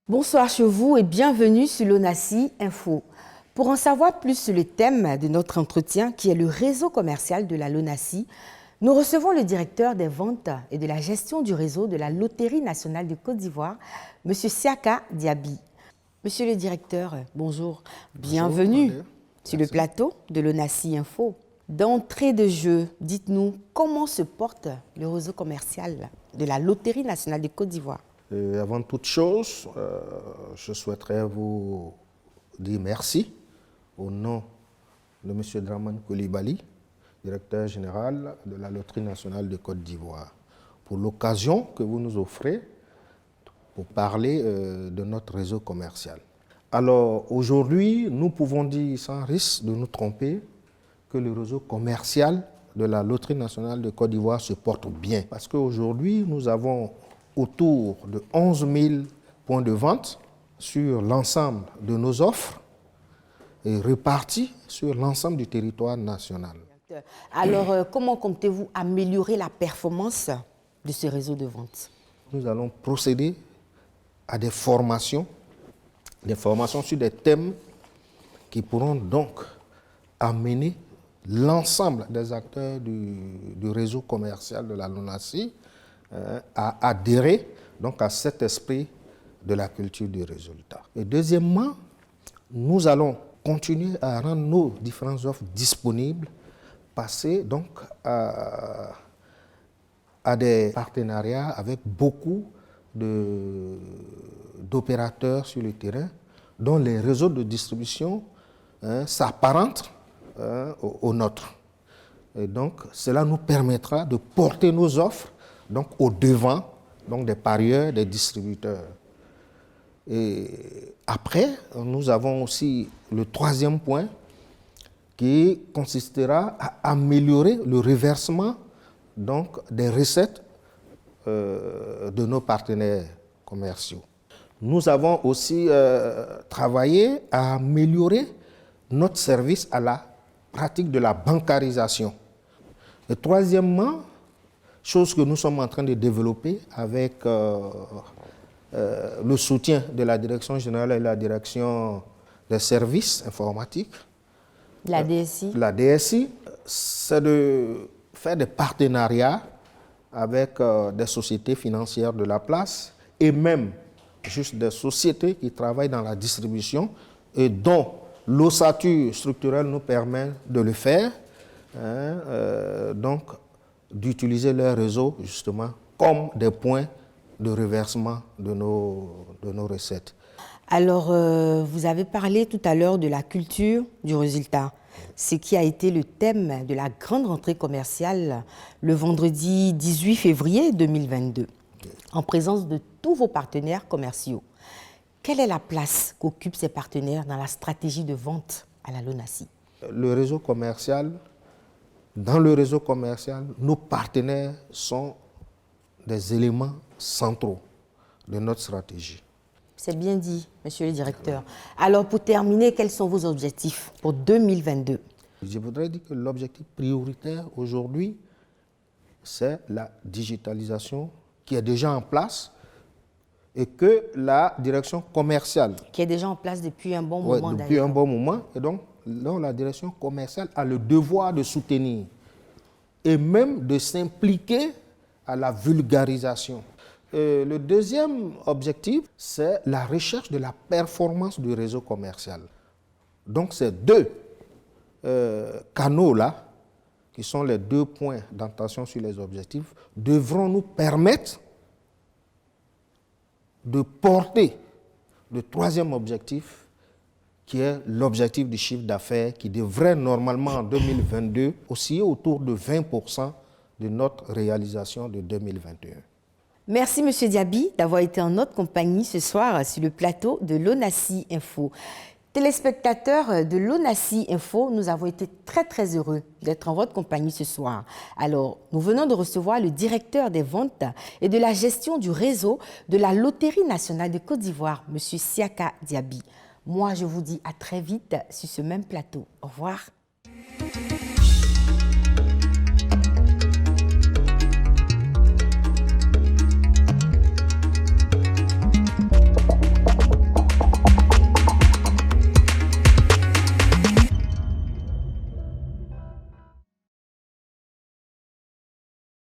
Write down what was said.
Bonsoir chez vous et bienvenue sur l'ONACI Info. Pour en savoir plus sur le thème de notre entretien, qui est le réseau commercial de la LONASI, nous recevons le directeur des ventes et de la gestion du réseau de la Loterie nationale de Côte d'Ivoire, M. Siaka Diaby. Monsieur le directeur, bonjour. Bienvenue sur le plateau de l'ONACI Info. D'entrée de jeu, dites-nous comment se porte le réseau commercial de la Loterie nationale de Côte d'Ivoire. Avant toute chose, je souhaiterais vous dire merci au nom de M. Dramane Coulibaly, directeur général de la Loterie nationale de Côte d'Ivoire, pour l'occasion que vous nous offrez pour parler de notre réseau commercial. Alors aujourd'hui, nous pouvons dire sans risque de nous tromper que le réseau commercial de la Loterie nationale de Côte d'Ivoire se porte bien. Parce qu'aujourd'hui, nous avons autour de 11 000 points de vente sur l'ensemble de nos offres et répartis sur l'ensemble du territoire national. Alors, comment comptez-vous améliorer la performance de ce réseau de vente? Nous allons procéder à des formations sur des thèmes qui pourront donc amener l'ensemble des acteurs du réseau commercial de la LONASI à adhérer donc à cet esprit de la culture du résultat. Et deuxièmement, nous allons continuer à rendre nos différentes offres disponibles, passer donc à des partenariats avec beaucoup d'opérateurs sur le terrain dont les réseaux de distribution s'apparentent aux nôtres. Et donc, cela nous permettra de porter nos offres donc au devant donc des parieurs, des distributeurs. Et après, nous avons aussi le troisième point qui consistera à améliorer le reversement donc des recettes de nos partenaires commerciaux. Nous avons aussi travaillé à améliorer notre service à la pratique de la bancarisation. Et troisièmement, chose que nous sommes en train de développer avec le soutien de la Direction générale et la Direction des services informatiques. La DSI. La DSI, c'est de faire des partenariats avec des sociétés financières de la place et même juste des sociétés qui travaillent dans la distribution et dont l'ossature structurelle nous permet de le faire. Donc, d'utiliser leur réseau justement comme des points de reversement de nos recettes. Alors, vous avez parlé tout à l'heure de la culture du résultat, ce qui a été le thème de la grande rentrée commerciale le vendredi 18 février 2022, en présence de tous vos partenaires commerciaux. Quelle est la place qu'occupent ces partenaires dans la stratégie de vente à la LONASI? Le réseau commercial, dans le réseau commercial, nos partenaires sont des éléments centraux de notre stratégie. C'est bien dit, monsieur le directeur. Alors, pour terminer, quels sont vos objectifs pour 2022? Je voudrais dire que l'objectif prioritaire aujourd'hui, c'est la digitalisation qui est déjà en place et que la direction commerciale... Qui est déjà en place depuis un bon moment d'ailleurs. Depuis un bon moment. Et donc, la direction commerciale a le devoir de soutenir et même de s'impliquer à la vulgarisation. Le deuxième objectif, c'est la recherche de la performance du réseau commercial. Donc, ces deux canaux-là, qui sont les deux points d'attention sur les objectifs, devront nous permettre de porter le troisième objectif, qui est l'objectif du chiffre d'affaires, qui devrait normalement en 2022 osciller autour de 20% de notre réalisation de 2021. Merci M. Diaby d'avoir été en notre compagnie ce soir sur le plateau de l'ONACI Info. Téléspectateurs de l'ONACI Info, nous avons été très heureux d'être en votre compagnie ce soir. Alors, nous venons de recevoir le directeur des ventes et de la gestion du réseau de la Loterie nationale de Côte d'Ivoire, M. Siaka Diaby. Moi, je vous dis à très vite sur ce même plateau. Au revoir.